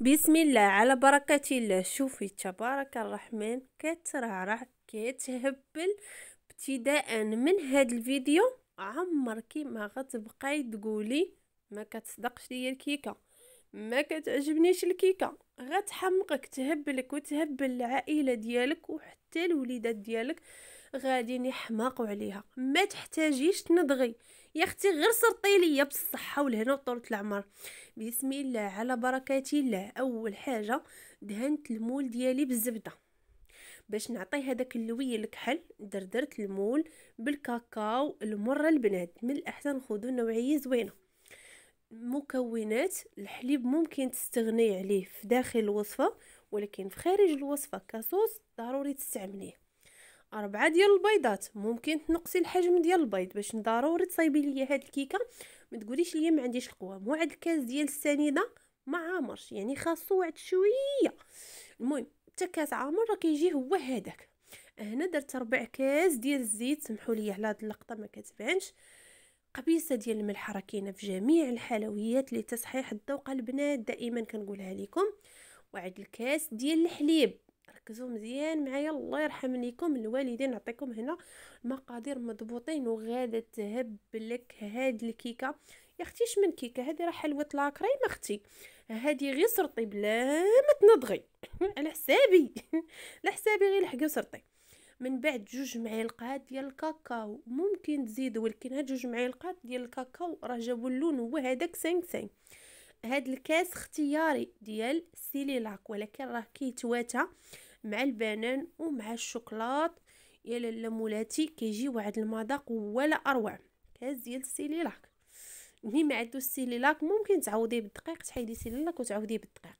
بسم الله على بركة الله. شوفي تبارك الرحمن كترعرع كتهبل. ابتداء من هاد الفيديو عمركي ما غتبقاي تقولي ما كتصدقش ليا الكيكه، ما كتعجبنيش الكيكه. غتحمقك تهبلك وتهبل العائله ديالك وحتى الوليدات ديالك غادي يحماقوا عليها. ما تحتاجيش تنضغي يا اختي، غير سرطي ليا بالصحه والهنا وطولة العمر. بسم الله على بركه الله. اول حاجه دهنت المول ديالي بالزبده باش نعطيه هذاك اللوي الكحل. دردرت المول بالكاكاو المره البنات، من الاحسن خذوا نوعيه زوينه. مكونات الحليب ممكن تستغني عليه في داخل الوصفه، ولكن في خارج الوصفه كصوص ضروري تستعمليه. 4 ديال البيضات، ممكن تنقصي الحجم ديال البيض باش ضروري تصايبي ليا هاد الكيكه. ما تقوليش ليا ما عنديش القوه. موعد الكاس ديال السنيده ما عامرش، يعني خاصو وعد شويه. المهم حتى كاس عامر راه كيجي هو هذاك. هنا درت 4 كاس ديال الزيت، سمحوا لي على هاد اللقطه ما كتبانش. قبيصه ديال الملح راه كاينه في جميع الحلويات لتصحيح الذوق البنات، دائما كنقولها لكم. وعد الكاس ديال الحليب، ركزوا مزيان معايا الله يرحم ليكم الوالدين. نعطيكم هنا مقادير مضبوطين وغاده تهبلك هاد الكيكه. يا اختي من كيكه هذه؟ راه حلوه لاكريم اختي، هذه غير سرطي بلا ما تنضغي على حسابي على حسابي غير لحقي وسرطي. من بعد 2 معالق ديال الكاكاو، ممكن تزيدوا ولكن هاد 2 معالق ديال الكاكاو راه جابوا اللون هو هذاك 5. هاد الكاس اختياري ديال سيليلاك، ولكن راه كيتواتى مع البنان ومع الشوكولات. يا لاله مولاتي كيجي واحد المذاق ولا اروع. كاس ديال السيليلاك، اللي ما عندو السيليلاك ممكن تعوضيه بالدقيق، تحيدي سيليلاك وتعوضيه بالدقيق.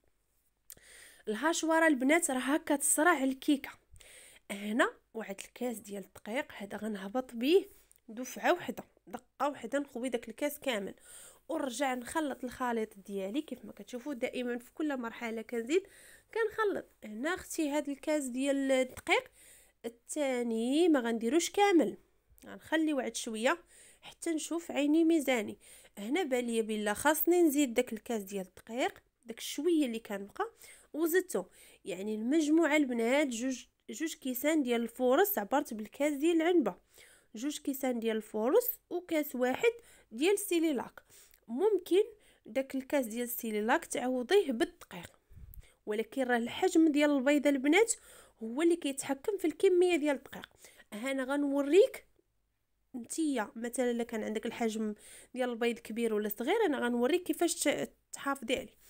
الهاشواره البنات راه هكا تصرع الكيكه. هنا واحد الكاس ديال الدقيق، هذا غنهبط به دفعه وحده، دقه وحده نخوي داك الكاس كامل ونرجع نخلط الخليط ديالي. كيف ما كتشوفوا دائما في كل مرحله كنزيد كنخلط. هنا اختي هذا الكاس ديال الدقيق الثاني ما غنديروش كامل، غنخلي واحد شويه حتى نشوف عيني ميزاني. هنا بالي بلا خاصني نزيد داك الكاس ديال الدقيق، داك الشويه اللي كان بقى وزدته. يعني المجموعه البنات جوج كيسان ديال الفورص، عبرت بالكاس ديال العنبه. 2 كيسان ديال الفورص وكاس واحد ديال السيليلاك. ممكن داك الكاس ديال السيليلاك تعوضيه بالدقيق، ولكن راه الحجم ديال البيضه البنات هو اللي كيتحكم في الكميه ديال الدقيق. انا غنوريك نتيا مثلا الا كان عندك الحجم ديال البيض كبير ولا صغير، انا غنوريك كيفاش تحافظي عليه.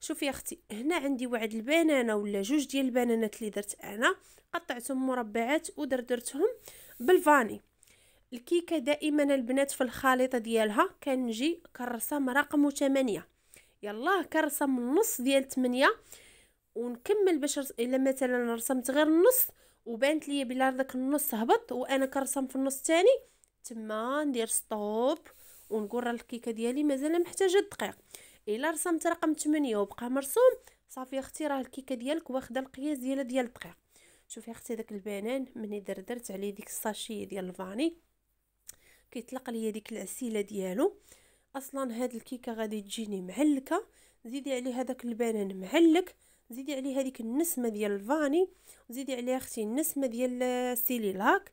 شوفي يا اختي، هنا عندي واحد البنانه ولا 2 ديال البنانات اللي درت انا، قطعتهم مربعات ودردرتهم بالفاني. الكيكه دائما البنات في الخليطه ديالها كنجي كرسم رقم 8. يلا كرسم النص ديال 8 ونكمل باش الا مثلا رسمت غير النص وبانت لي بلا داك النص هبط وانا كرسم في النص الثاني، تما ندير ستوب ونقول راه الكيكه ديالي مازال محتاجه دقيق. الا رسمت رقم 8 وبقى مرسوم صافي اختي راه الكيكه ديالك واخده القياس ديال الدقيق. شوفي اختي داك البنان مني دردرت عليه ديك الساشي ديال الفاني كيطلق ليا ديك العسيله ديالو. اصلا هاد الكيكه غادي تجيني معلكه، زيدي عليه هذاك البنان معلك، زيدي عليه هذيك النسمه ديال الفاني، وزيدي عليه اختي النسمه ديال السيليلاك،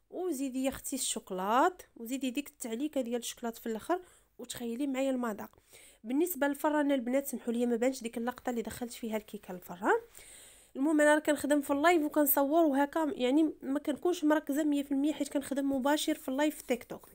وزيدي يا اختي الشوكولات، وزيدي ديك التعليكه ديال الشوكولات في الاخر، وتخيلي معايا المذاق. بالنسبه للفران البنات سمحوا لي ما بانش ديك اللقطه اللي دخلت فيها الكيكه للفران. المهم انا كنخدم في اللايف وكنصور وهكا، يعني ما كنكونش مركزه 100% حيت كنخدم مباشر في اللايف في تيك توك.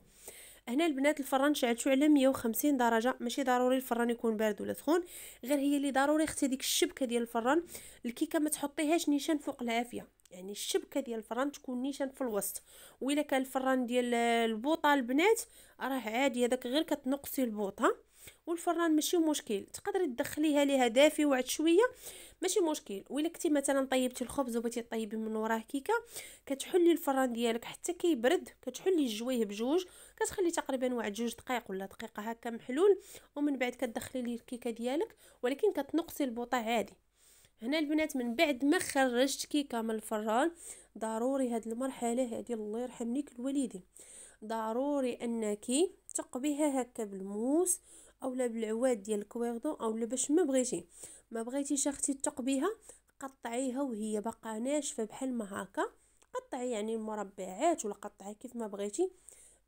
هنا البنات الفران شعلتو على 150 درجه، ماشي ضروري الفران يكون بارد ولا سخون، غير هي اللي ضروري اختي ديك الشبكه ديال الفران. الكيكه ما تحطيهاش نيشان فوق العافيه، يعني الشبكه ديال الفران تكون نيشان في الوسط. وإلا كان الفران ديال البوطه البنات راه عادي هذاك غير كتنقصي البوطه. والفران ماشي مشكل، تقدري تدخليها ليها دافي واحد شويه ماشي مشكل. وإلا كنتي مثلا طيبتي الخبز وبغيتي طيبي من وراه كيكه، كتحلي الفران ديالك حتى كيبرد، كتحلي الجويه بجوج، كتخلي تقريبا واحد 2 دقائق ولا دقيقه هكا محلول، ومن بعد كتدخلي ليه الكيكه ديالك، ولكن كتنقصي البوطه عادي. هنا البنات من بعد ما خرجت كيكه من الفران، ضروري هاد المرحله هادي الله يرحم ليك الوالدين، ضروري انك تقبيها هكا بالموس اولا بالعواد ديال الكويردو اولا باش ما بغيتي. ما بغيتيش اختي تقبيها قطعيها وهي باقا ناشفه بحال ما هكا، قطعي يعني مربعات ولا قطعي كيف ما بغيتي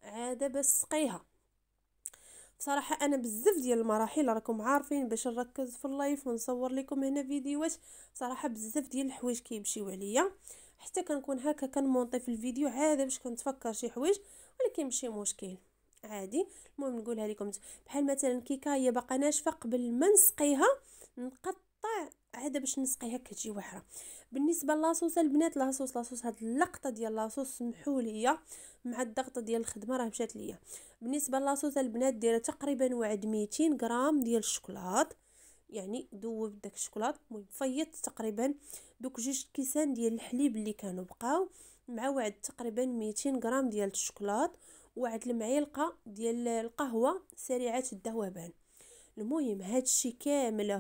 عاده باش سقيها. بصراحه انا بزاف ديال المراحل راكم عارفين باش نركز في اللايف ونصور لكم هنا فيديوهات، بصراحه بزاف ديال الحوايج كيمشيو عليا، حتى كنكون هكا كنمونطي في الفيديو عاده باش كنتفكر شي حوايج، ولكن ماشي مشكل عادي. المهم نقولها لكم بحال مثلا كيكه هي باقا ناشفه قبل ما نسقيها نقطع عاده باش نسقيها كتجي واحره. بالنسبه لاصوص البنات، لاصوص هاد اللقطه ديال لاصوص سمحوا لي مع الضغط ديال الخدمه راه مشات ليا. بالنسبه لاصوص البنات دايره تقريبا واحد 200 غرام ديال الشوكولات، يعني دوب داك الشوكولات، المهم فيض تقريبا دوك 2 كيسان ديال الحليب اللي كانوا بقاو، مع واحد تقريبا 200 غرام ديال الشوكولات، وواحد المعلقه ديال القهوه سريعه الذوبان. المهم هادشي كامل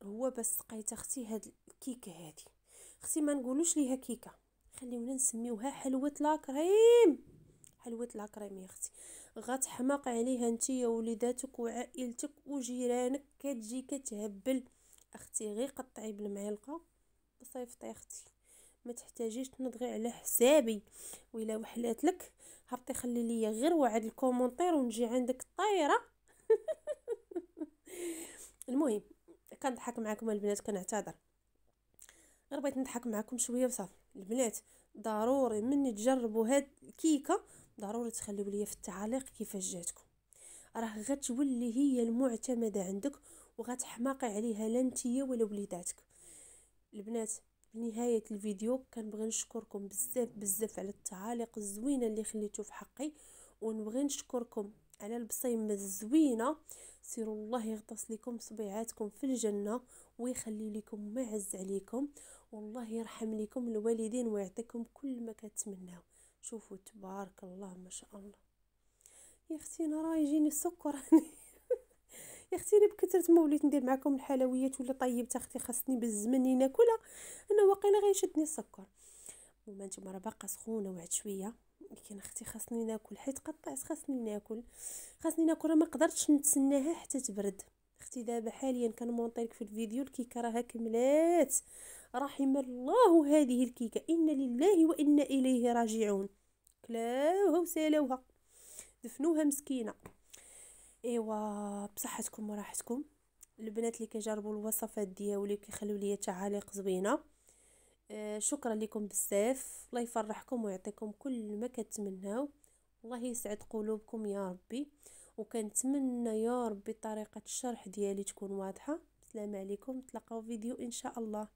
هو بس سقيت اختي هاد الكيكه هادي. اختي ما نقولوش ليها كيكه، خليونا نسميوها حلوه لاكريم. حلوه لاكريم يا اختي، غتحماق عليها نتيا ووليداتك وعائلتك وجيرانك، كتجي كتهبل. اختي غير قطعي بالمعلقه بصيفطي اختي، ما تحتاجيش تنضغي على حسابي. وإلا وحلات لك هبطي خلي ليا غير واحد الكومونتير ونجي عندك طايره. المهم كنضحك معكم البنات، كنعتذر، غير بغيت نضحك معكم شويه وصافي. البنات ضروري من تجربوا هاد الكيكه ضروري تخليو ليا في التعاليق كيفاش جاتكم، راه غتولي هي المعتمده عندك وغتحماقي عليها لا نتيا ولا وليداتك. البنات بنهايه الفيديو كنبغي نشكركم بزاف على التعاليق الزوينه اللي خليتو في حقي، ونبغي نشكركم على البصيمه الزوينه. سيروا الله يغطس لكم صبيعاتكم في الجنه ويخلي لكم ما عز عليكم، والله يرحم لكم الوالدين ويعطيكم كل ما كتمناو. شوفوا تبارك الله ما شاء الله. يا اختي انا راه يجيني السكر. يا اختي انا بكثرت ما وليت ندير معكم الحلويات ولا طيبت اختي خاصني بالزمني ناكلها، انا واقيلا غيشدني السكر. وما نتوما راه باقا سخونه واحد شويه، لكن اختي خاصني ناكل حيت قطعت، خاصني ناكل، ما قدرتش نتسناها حتى تبرد. اختي دابا حاليا كنمونطي لك في الفيديو الكيكه راها كملات، رحم الله هذه الكيكه، ان لله وانا اليه راجعون. كلاوها وسالوها دفنوها مسكينه. ايوا بصحتكم وراحتكم البنات اللي كيجربوا الوصفات ديالي كيخليو لي تعاليق زوينه. شكرا لكم بزاف، الله يفرحكم ويعطيكم كل ما كتمناو، الله يسعد قلوبكم يا ربي. وكنتمنى يا ربي طريقه الشرح ديالي تكون واضحه. السلام عليكم، تلقاو فيديو ان شاء الله.